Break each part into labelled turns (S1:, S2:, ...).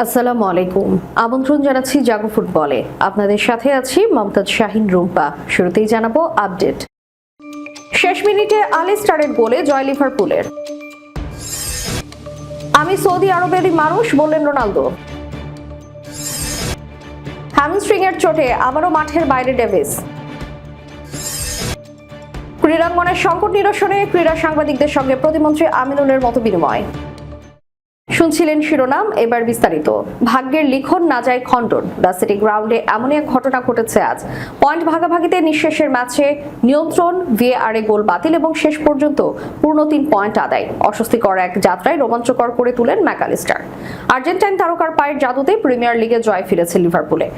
S1: আসসালামু আলাইকুম। আমন্ত্রণ জানাচ্ছি জাগো ফুটবলে। আপনাদের সাথে আছি মমতাজ শাহিন রুম্পা। শুরুতেই জানাবো আপডেট। শেষ মিনিটে আলিস্টারের গোলে জয় লিভারপুলের। আমি সৌদি আরবেরই মানুষ বললেন রোনালদো। হ্যামস্ট্রিংয়ের চোটে আবারও মাঠের বাইরে ডেভিস। ক্রীড়াঙ্গনের সংকট নিরসনে ক্রীড়া সাংবাদিকদের সঙ্গে প্রতিমন্ত্রী আমিনুলের মতবিনিময়। শুনছিলেন শিরোনাম, এবার বিস্তারিত। ভাগ্যের লিখন না যায় খণ্ডন। দ্য সিটি গ্রাউন্ডে এমনই এক ঘটনা ঘটেছে আজ। পয়েন্ট ভাগাভাগিতে নিঃশেষের ম্যাচে নিয়ন্ত্রণ, ভিএআরে গোল বাতিল এবং শেষ পর্যন্ত পূর্ণ 3 পয়েন্ট আদায়। অস্বস্তিকর এক যাত্রায় রোমাঞ্চকর করে তুলেন ম্যাকঅ্যালিস্টার। আর্জেন্টাইন তারকার পায়ের জাদুতে প্রিমিয়ার লিগে জয় ফিরেছে লিভারপুলে।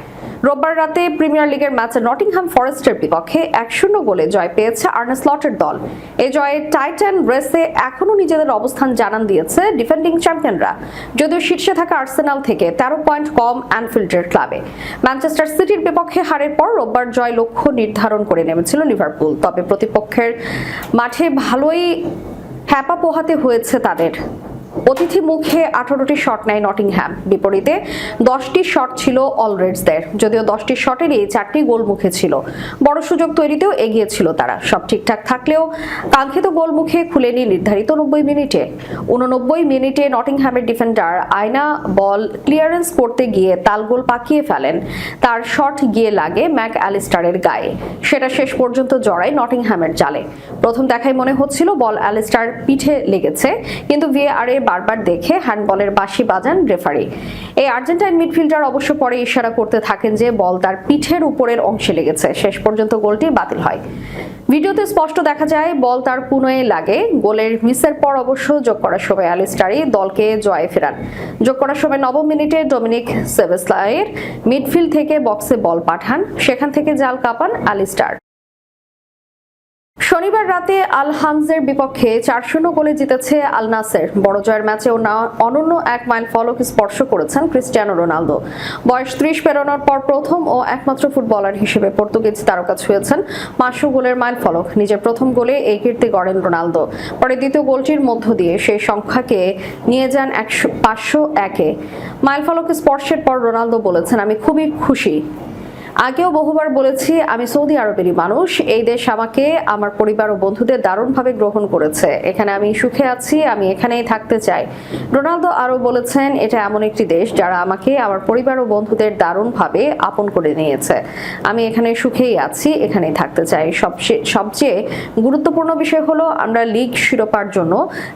S1: রোববার রাতে প্রিমিয়ার লিগের ম্যাচে নটিংহ্যাম ফরেস্টের বিপক্ষে 1-0 গোলে জয় পেয়েছে আর্নে স্লটের দল। এই জয়ে টাইটান রেসে এখনও নিজেদের অবস্থান জানান দিয়েছে ডিফেন্ডিং চ্যাম্পিয়নরা, যদিও শীর্ষে থাকা আর্সেনাল থেকে 13 পয়েন্ট কম অ্যানফিল্ডের ক্লাবে। ম্যানচেস্টার সিটির বিপক্ষে হারের পর রোববার জয় লক্ষ্য নির্ধারণ করে নেমেছিল লিভারপুল। তবে প্রতিপক্ষের মাঠে ভালোই হ্যাপা পোহাতে হয়েছে তাদের। অতিথি মুখে 18টি শট নেয় নটিংহ্যাম, বিপরীতে 10টি শট ছিল অলরেডসদের। যদিও 10টি শটেরই 4টি গোল মুখে ছিল। বড় সুযোগ তৈরিতেও এগিয়ে ছিল তারা। সব ঠিকঠাক থাকলেও কাঙ্ক্ষিত গোল মুখে খুলেনি নির্ধারিত 90 মিনিটে। 89 মিনিটে নটিংহ্যামের ডিফেন্ডার আয়না বল ক্লিয়ারেন্স করতে গিয়ে তালগোল পাকিয়ে ফেলেন। তার শট গিয়ে লাগে ম্যাকঅ্যালিস্টারের গায়ে। সেটা শেষ পর্যন্ত জড়ায় নটিংহ্যামের জালে। প্রথম দেখায় মনে হচ্ছিল বল অ্যালিস্টার পিঠে লেগেছে, কিন্তু ভিএআরে বারবার দেখে হ্যান্ডবলের বাঁশি বাজান রেফারি। এই আর্জেন্টাইন মিডফিল্ডার অবশ্য পরে ইশারা করতে থাকেন যে বল তার পিঠের উপরের অংশে লেগেছে। শেষ পর্যন্ত গোলটি বাতিল হয়। ভিডিওতে স্পষ্ট দেখা যায় বল তার কুনোয় লাগে। গোলের মিসের পর অবশ্য যোগ করার সময় অ্যালিস্টারই দলকে জয়ে ফেরান। যোগ করার সময় 9 মিনিটে ডমিনিক সেবেসলায়ের মিডফিল্ড থেকে বক্সে বল পাঠান, সেখান থেকে জাল কাঁপান অ্যালিস্টার। শনিবার রাতে আল হামজের বিপক্ষে 4-0 গোলে জিতেছে আল নাসের। বড় জয়ের ম্যাচেও অনন্য এক মাইল ফলক স্পর্শ করেছেন ক্রিস্টিয়ানো রোনালদো। বয়স 30 পেরোনোর পর প্রথম ও একমাত্র ফুটবলার হিসেবে পর্তুগিজ তারকা ছুঁয়েছেন 500 গোলের মাইল ফলক। নিজের প্রথম গোলে এই কীর্তি গড়েন রোনালদো। পরে দ্বিতীয় গোলটির মধ্য দিয়ে সেই সংখ্যাকে নিয়ে যান 501-এ। মাইল ফলক স্পর্শের পর রোনালদো বলেছেন, আমি খুবই খুশি। আগেও বহুবার বলেছি, আমি সৌদি আরবেরই মানুষ। এই দেশ আমাকে, আমার পরিবার ও বন্ধুদের দারুণভাবে গ্রহণ করেছে। এখানে আমি সুখে আছি, আমি এখানেই থাকতে চাই। রোনালদো আরও বলেছেন, এটা এমন একটি দেশ যারা আমাকে, আমার পরিবার ও বন্ধুদের দারুণভাবে আপন করে নিয়েছে। আমি এখানে সুখেই আছি, এখানেই থাকতে চাই। সবচেয়ে গুরুত্বপূর্ণ বিষয় হলো আমরা লিগ শিরোপার জন্য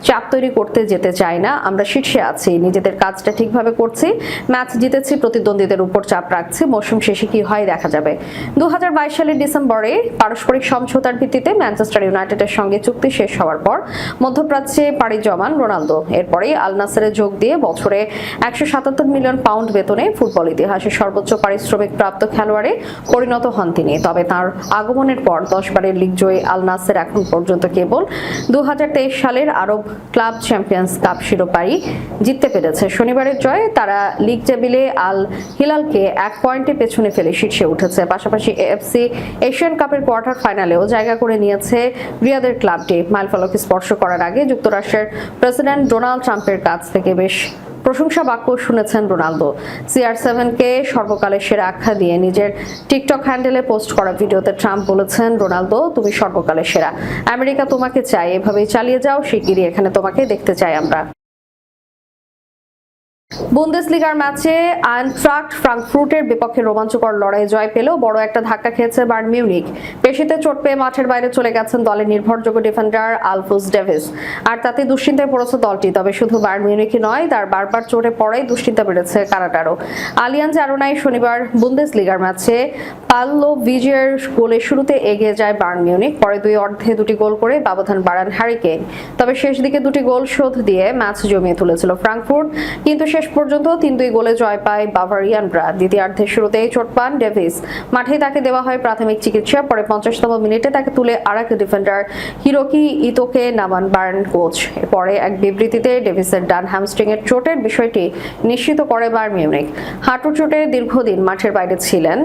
S1: চাপ তৈরি করতে যেতে চাই না। আমরা শীর্ষে আছি, নিজেদের কাজটা ঠিকভাবে করছি, ম্যাচ জিতেছি, প্রতিদ্বন্দ্বীদের উপর চাপ রাখছি। মৌসুম শেষে কি হয় দেখা যাবে। 2022 সালের ডিসেম্বরে পারস্পরিক সমঝোতার ভিত্তিতে ম্যানচেস্টার ইউনাইটেডের সঙ্গে চুক্তি শেষ হওয়ার পর মধ্যপ্রাচ্যে পাড়ি জমান রোনালদো। এরপরেই আল নাসেরে যোগ দিয়ে বছরে 177 মিলিয়ন পাউন্ড বেতনে ফুটবল ইতিহাসে সর্বোচ্চ পারিশ্রমিক প্রাপ্ত খেলোয়াড়ে পরিণত হন তিনি। তবে তার আগমনের পর 10 বারের লিগ জয়ী আল নাসের এখন পর্যন্ত কেবল 2023 সালের আরব ক্লাব চ্যাম্পিয়ন্স কাপ শিরোপাই জিততে পেরেছে। শনিবারের জয়ে তারা লিগ টেবিলে আল হিলালকে 1 পয়েন্টে পেছনে ফেলে শীর্ষে উঠেছে। পাশাপাশি এএফসি এশিয়ান কাপের কোয়ার্টার ফাইনালেও জায়গা করে নিয়েছে রিয়াদের ক্লাবটি। মাইলফলক স্পর্শ করার আগে যুক্তরাষ্ট্রের প্রেসিডেন্ট ডোনাল্ড ট্রাম্পের কাছ থেকে বেশ প্রশংসা বাক্য শুনেছেন রোনালদো। CR7-কে সর্বকালের সেরা আখ্যা দিয়ে নিজের টিকটক হ্যান্ডেলে পোস্ট করা ভিডিওতে ট্রাম্প বলেছেন, রোনালদো তুমি সর্বকালের সেরা, আমেরিকা তোমাকে চাই, এভাবেই চালিয়ে যাও, শিগগিরই এখানে তোমাকে দেখতে চাই আমরা। বুন্দেসলিগার ম্যাচে আইনট্রাক্ট ফ্রাঙ্কফুর্টের বিপক্ষে রোমাঞ্চকর লড়াই জয় পেলেও বড় একটা ধাক্কা খেয়েছে বায়ার্ন মিউনিখ। পেশিতে চোট পেয়ে মাঠের বাইরে চলে গেছেন দলের নির্ভরযোগ্য ডিফেন্ডার আলফোস ডেভিস। আর তাতে দুশ্চিন্তায় পড়েছে দলটি। তবে শুধু বায়ার্ন মিউনিখই নয়, তার বারবার চোটে পড়াই দুশ্চিন্তা বেড়েছে কানাডারও। আলিয়াঞ্জ অ্যারেনায় শনিবার বুন্দেসলিগার ম্যাচে পাল্লো ভিজিয়ার গোলে শুরুতে এগিয়ে যায় বায়ার্ন মিউনিখ। পরে দুই অর্ধে 2টি গোল করে ব্যবধান বাড়ান হ্যারি কেইন। তবে শেষ দিকে 2টি গোল শোধ দিয়ে ম্যাচ জমিয়ে তুলেছিল ফ্রাঙ্কফুর্ট, কিন্তু শেষ পর্যন্ত 3-2 গোলে জয় পায় বাভারিয়ানরা। দ্বিতীয়ার্ধের শুরুতেই চোট পান ডেভিস। মাঠেই তাকে দেওয়া হয় প্রাথমিক চিকিৎসা। পরে 50তম মিনিটে তাকে তুলে আরেক ডিফেন্ডার হিরোকি ইতোকে নামান বায়ার্ন কোচ। পরে এক বিবৃতিতে ডেভিসের ডান হ্যামস্ট্রিংয়ের চোটের বিষয়টি নিশ্চিত করে বায়ার্ন মিউনিখ। হাঁটুর চোটে দীর্ঘদিন মাঠের বাইরে ছিলেন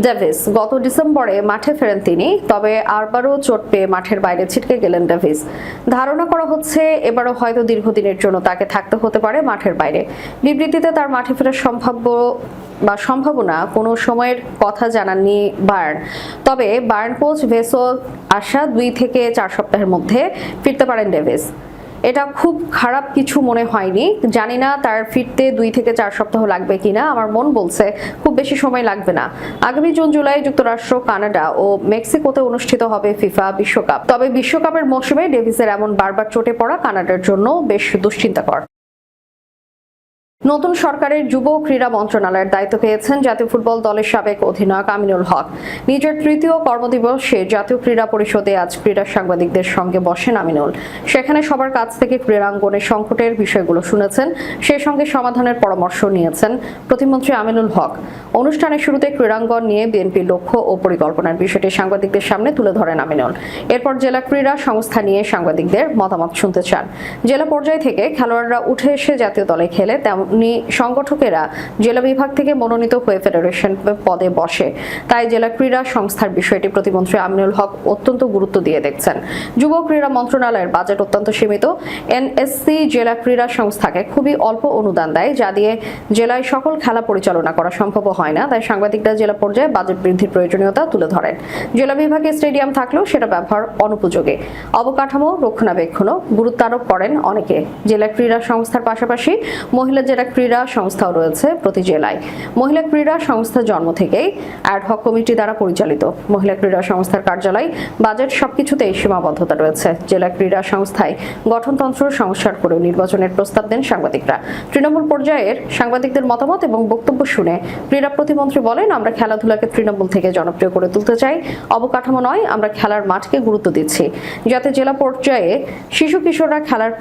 S1: ডেভিস গত ডিসেম্বরে মাঠে ফেরেন তিনি, তবে আবারও চোট পেয়ে মাঠের বাইরে ছিটকে গেলেন ডেভিস। ধারণা করা হচ্ছে এবারও হয়তো দীর্ঘদিনের জন্য তাকে থাকতে হতে পারে মাঠের বাইরে। বিবৃতিতে তার মাঠে ফেরার সম্ভাবনা কোনো সময়ের কথা জানাননি বায়ার্ন। তবে বায়ার্ন কোচ ভেসো আশা 2 থেকে 4 সপ্তাহের মধ্যে ফিরতে পারেন ডেভিস। এটা খুব খারাপ কিছু মনে হয়নি। জানি না তার ফিরতে 2 থেকে 4 সপ্তাহ লাগবে কিনা, আমার মন বলছে খুব বেশি সময় লাগবে না। আগামী জুন-জুলাই যুক্তরাষ্ট্র, কানাডা ও মেক্সিকোতে অনুষ্ঠিত হবে ফিফা বিশ্বকাপ। তবে বিশ্বকাপের মৌসুমে ডেভিসের এমন বারবার চোটে পড়া কানাডার জন্য বেশ দুশ্চিন্তাকর। নতুন সরকারের যুব ক্রীড়া মন্ত্রণালয়ের দায়িত্ব পেয়েছেন জাতীয় ফুটবল দলের সাবেক অধিনায়ক আমিনুল হক। নিজের 3য় কর্মদিবসে জাতীয় ক্রীড়া পরিষদে আজ ক্রীড়া সাংবাদিকদের সঙ্গে বসেন আমিনুল। সেখানে সবার কাছ থেকে ক্রীড়াঙ্গনের সংকটের বিষয়গুলো শুনেছেন, সেই সঙ্গে সমাধানের পরামর্শ নিয়েছেন প্রতিমন্ত্রী আমিনুল হক। অনুষ্ঠানের শুরুতে ক্রীড়াঙ্গন নিয়ে বিএনপির লক্ষ্য ও পরিকল্পনার বিষয়টি সাংবাদিকদের সামনে তুলে ধরেন আমিনুল। এরপর জেলা ক্রীড়া সংস্থা নিয়ে সাংবাদিকদের মতামত শুনতে চান। জেলা পর্যায় থেকে খেলোয়াড়রা উঠে এসে জাতীয় দলে খেলে সংগঠকেরা জেলা বিভাগ থেকে মনোনীত হয়ে ফেডারেশন পদে বসে। তাই জেলা ক্রীড়া সংস্থার বিষয়টি প্রতিমন্ত্রী আমিনুল হক অত্যন্ত গুরুত্ব দিয়ে দেখছেন। যুব ক্রীড়া মন্ত্রণালয়ের বাজেট অত্যন্ত সীমিত। এনএসসি জেলা ক্রীড়া সংস্থাকে খুবই অল্প অনুদান দেয়, যা দিয়ে জেলায় সকল খেলা পরিচালনা করা সম্ভব হয় না। তাই সাংবাদিকরা জেলা পর্যায়ে বাজেট বৃদ্ধির প্রয়োজনীয়তা তুলে ধরেন। জেলা বিভাগে স্টেডিয়াম থাকলেও সেটা ব্যবহার অনুপযোগী। অবকাঠামো রক্ষণাবেক্ষণও গুরুত্ব আরোপ করেন অনেকে। জেলা ক্রীড়া সংস্থার পাশাপাশি মহিলা জেলা ক্রীড়া সংস্থাও রয়েছে প্রতি জেলায়। মহিলা ক্রীড়া সংস্থা জন্ম থেকেই অ্যাডহক কমিটি দ্বারা পরিচালিত। মহিলা ক্রীড়া সংস্থার কার্যালয়, বাজেট সবকিছুতেই সীমাবদ্ধতা রয়েছে। জেলা ক্রীড়া সংস্থায় গঠনতন্ত্র সংস্কার করে নির্বাচনের প্রস্তাব দেন সাংবাদিকরা। তৃণমূল পর্যায়ের সাংবাদিকদের মতামত এবং বক্তব্য শুনে ক্রীড়া প্রতিমন্ত্রী বলেন, আমরা খেলাধুলাকে তৃণমূল থেকে জনপ্রিয় করে তুলতে চাই। অবকাঠামো নয়, আমরা খেলার মাঠকে গুরুত্ব দিচ্ছি, যাতে জেলা পর্যায়ে শিশু কিশোররা খেলার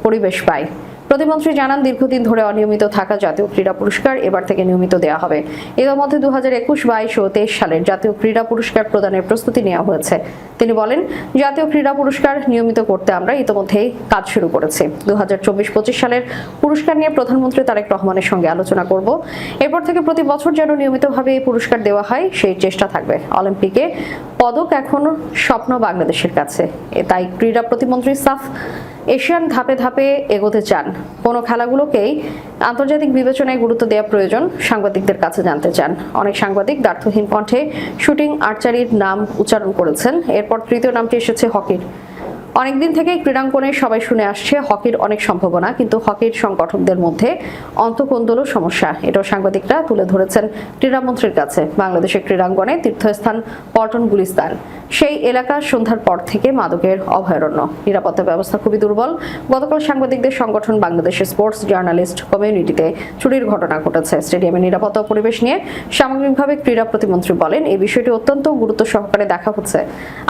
S1: পরিবেশ পায়। প্রতিমন্ত্রী জানান, দীর্ঘদিন ধরে অনিয়মিত থাকা জাতীয় ক্রীড়া পুরস্কার এবার থেকে নিয়মিত দেওয়া হবে। এর মধ্যে 2021, 22 ও 23 সালের জাতীয় ক্রীড়া পুরস্কার প্রদানের প্রস্তুতি নেওয়া হয়েছে। তিনি বলেন, জাতীয় ক্রীড়া পুরস্কার নিয়মিত করতে আমরা ইতিমধ্যেই কাজ শুরু করেছি। 2024-25 সালের পুরস্কার নিয়ে প্রধানমন্ত্রী তারেক রহমানের সঙ্গে আলোচনা করব। এরপর থেকে প্রতি বছর যেন নিয়মিতভাবে এই পুরস্কার দেওয়া হয়, সেই চেষ্টা থাকবে। অলিম্পিকে পদক এখন স্বপ্ন বাংলাদেশের কাছে। তাই ক্রীড়া প্রতিমন্ত্রী সাফ এশিয়ান ধাপে ধাপে এগোতে চান। কোনো খেলাগুলোকেই আন্তর্জাতিক বিবেচনায় গুরুত্ব দেওয়া প্রয়োজন সাংবাদিকদের কাছে জানতে চান। অনেক সাংবাদিক দ্ব্যর্থহীন কণ্ঠে শুটিং, আর্চারির নাম উচ্চারণ করেছেন। এরপর 3য় নামটি এসেছে হকির। অনেকদিন থেকেই ক্রীড়াঙ্গনে সবাই শুনে আসছে হকির অনেক সম্ভাবনা, কিন্তু হকির সংগঠকদের মধ্যে অন্তঃকোন্দলও সমস্যা। এটাও সাংবাদিকরা তুলে ধরেছেন ক্রীড়ামন্ত্রীর কাছে। বাংলাদেশের ক্রীড়াঙ্গনে তীর্থস্থান পল্টন গুলিস্তান, সেই এলাকা সন্ধ্যার পর থেকে মাদকের অভয়ারণ্য। নিরাপত্তা ব্যবস্থা খুবই দুর্বল। গতকাল সাংবাদিকদের সংগঠন বাংলাদেশের স্পোর্টস জার্নালিস্ট কমিউনিটিতে চুরির ঘটনা ঘটেছে। স্টেডিয়ামের নিরাপত্তা পরিবেশ নিয়ে সামগ্রিকভাবে ক্রীড়া প্রতিমন্ত্রী বলেন, এই বিষয়টি অত্যন্ত গুরুত্ব সহকারে দেখা হচ্ছে।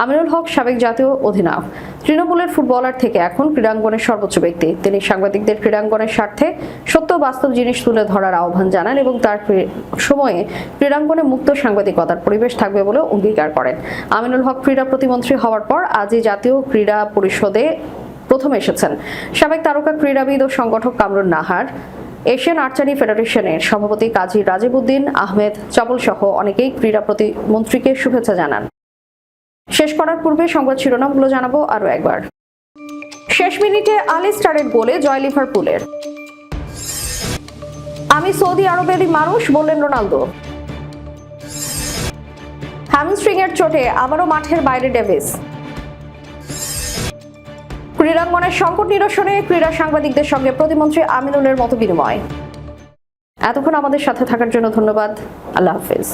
S1: আমিনুল হক সাবেক জাতীয় অধিনায়ক, তৃণমূলের ফুটবলার থেকে এখন ক্রীড়াঙ্গনের সর্বোচ্চ ব্যক্তি। তিনি সাংবাদিকদের ক্রীড়াঙ্গনের স্বার্থে সত্য বাস্তব জিনিস তুলে ধরার আহ্বান জানান এবং তার সময়ে ক্রীড়াঙ্গনে মুক্ত সাংবাদিকতার পরিবেশ থাকবে বলে অঙ্গীকার করেন। আমিনুল হক ক্রীড়া প্রতিমন্ত্রী হওয়ার পর আজই জাতীয় ক্রীড়া পরিষদে প্রথম এসেছেন। সাবেক তারকা ক্রীড়াবিদ ও সংগঠক কামরুন নাহার, এশিয়ান আর্চারি ফেডারেশনের সভাপতি কাজী রাজিবউদ্দিন আহমেদ চাপল সহ অনেকেই ক্রীড়া প্রতিমন্ত্রীকে শুভেচ্ছা জানান। শেষ করার পূর্বে সংবাদ শিরোনামগুলো জানাবো আরো একবার। শেষ মিনিটে আলিস্টারের গোলে জয় লিভারপুলের। আমি সৌদি আরবেরই মানুষ, বললেন রোনালদো। হ্যামস্ট্রিং এর চোটে আবারও মাঠের বাইরে ডেভিস। ক্রীড়াঙ্গনের সংকট নিরসনে ক্রীড়া সাংবাদিকদের সঙ্গে প্রতিমন্ত্রী আমিনুলের মত বিনিময়। এতক্ষণ আমাদের সাথে থাকার জন্য ধন্যবাদ। আল্লাহ হাফেজ।